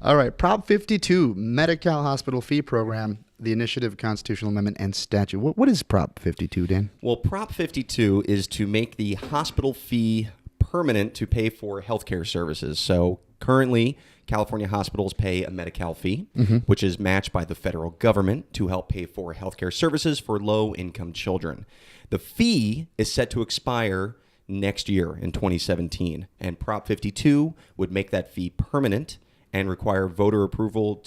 All right. Prop 52, Medi-Cal Hospital Fee Program, the Initiative, Constitutional Amendment, and Statute. What is Prop 52, Dan? Well, Prop 52 is to make the hospital fee permanent to pay for healthcare services. So currently, California hospitals pay a Medi-Cal fee, which is matched by the federal government to help pay for healthcare services for low-income children. The fee is set to expire next year in 2017, and Prop 52 would make that fee permanent and require voter approval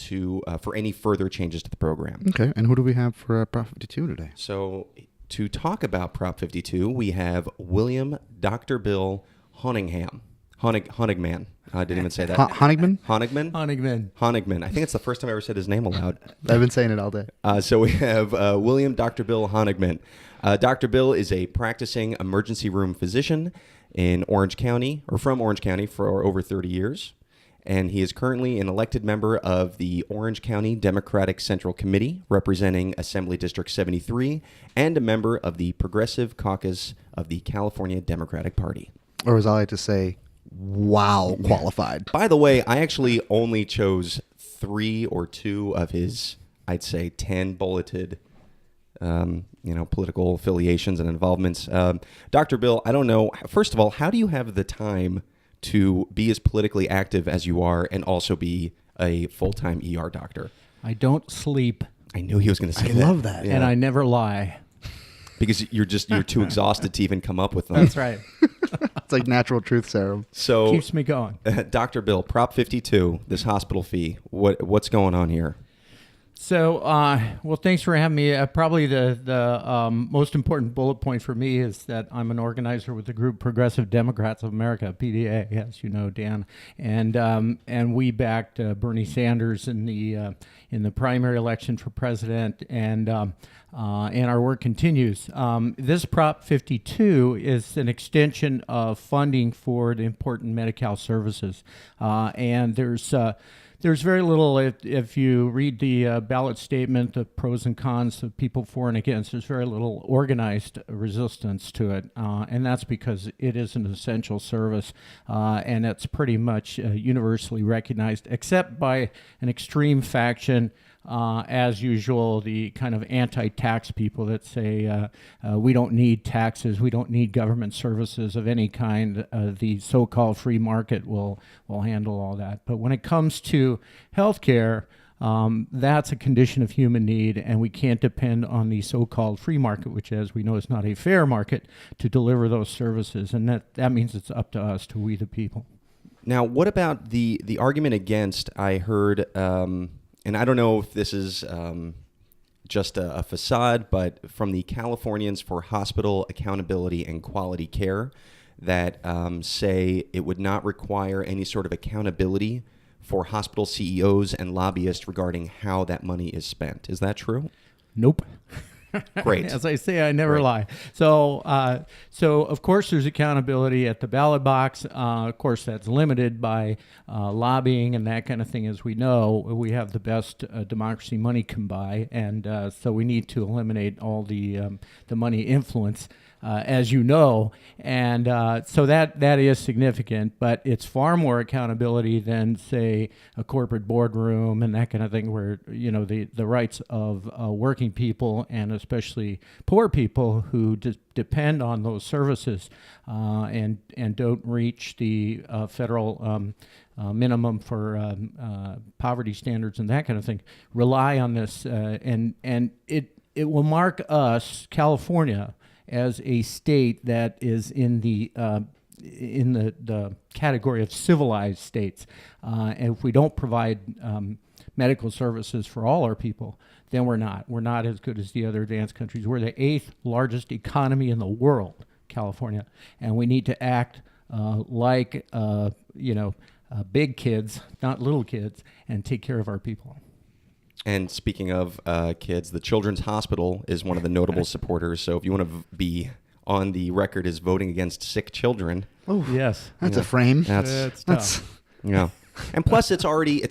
for any further changes to the program. Okay. And who do we have for Prop 52 today? So to talk about Prop 52, we have William Dr. Bill Honigman. Honigman. I didn't even say that. Honigman? Honigman? Honigman. I think it's the first time I ever said his name aloud. I've been saying it all day. So we have William Dr. Bill Honigman. Dr. Bill is a practicing emergency room physician in Orange County, or from Orange County, for over 30 years. And he is currently an elected member of the Orange County Democratic Central Committee, representing Assembly District 73, and a member of the Progressive Caucus of the California Democratic Party. Or as I like to say, wow, qualified. By the way, I actually only chose 3 or 2 of his, I'd say, 10 bulleted political affiliations and involvements. Dr. Bill, I don't know. First of all, how do you have the time to be as politically active as you are and also be a full-time ER doctor? I don't sleep. I knew he was going to say I that. love that. Yeah. And I never lie. Because you're too exhausted to even come up with them. That's right. It's like natural truth serum. So, Keeps me going. Dr. Bill, Prop 52, this hospital fee, what's going on here? So, well, thanks for having me. Probably the most important bullet point for me is that I'm an organizer with the group Progressive Democrats of America, PDA, as you know, Dan, and we backed Bernie Sanders in the primary election for president, and our work continues. This Prop 52 is an extension of funding for the important Medi-Cal services, and there's very little, if you read the ballot statement, the pros and cons of people for and against, there's very little organized resistance to it. And that's because it is an essential service, and it's pretty much universally recognized, except by an extreme faction, as usual, the kind of anti-tax people that say we don't need taxes, we don't need government services of any kind. The so-called free market will handle all that. But when it comes to healthcare, that's a condition of human need, and we can't depend on the so-called free market, which, as we know, is not a fair market, to deliver those services. And that means it's up to us, to we the people. Now, what about the argument against? I heard, and I don't know if this is just a facade, but from the Californians for Hospital Accountability and Quality Care, that say it would not require any sort of accountability for hospital CEOs and lobbyists regarding how that money is spent. Is that true? Nope. Great. As I say, I never lie. So of course there's accountability at the ballot box. Of course, that's limited by lobbying and that kind of thing. As we know, we have the best democracy money can buy, and so we need to eliminate all the money influence. As you know, and so that is significant, but it's far more accountability than, say, a corporate boardroom and that kind of thing, where the rights of working people and especially poor people who depend on those services and don't reach the federal minimum for poverty standards and that kind of thing rely on this, and it will mark us, California, as a state that is in the category of civilized states. And if we don't provide medical services for all our people, then we're not as good as the other advanced countries. We're the 8th largest economy in the world, California, and we need to act like big kids, not little kids, and take care of our people. And speaking of kids, the Children's Hospital is one of the notable supporters. So if you want to be on the record as voting against sick children, Oh, yes, that's a frame. That's tough. yeah. And plus, it's already.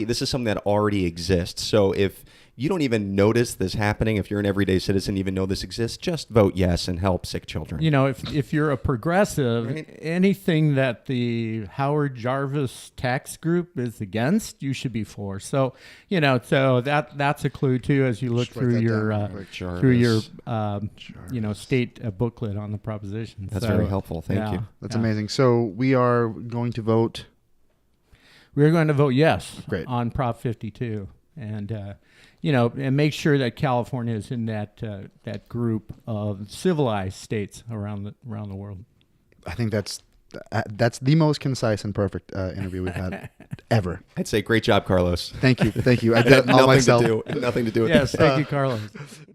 This is something that already exists. So if you don't even notice this happening. If you're an everyday citizen, even know this exists, just vote yes and help sick children. You know, if you're a progressive, Right. anything that the Howard Jarvis tax group is against, you should be for. So, you know, so that's a clue too as you look Just write through that your down real quick. through your you know, state booklet on the proposition. That's So, very helpful. Thank yeah, you. That's yeah. amazing. So we are going to vote. We're going to vote yes Great. on Prop 52, and you know, and make sure that California is in that that group of civilized states around the world. I think that's the most concise and perfect interview we've had ever. I'd say great job, Carlos. Thank you. I It did had it all myself. nothing to do with Yes, this. thank you, Carlos.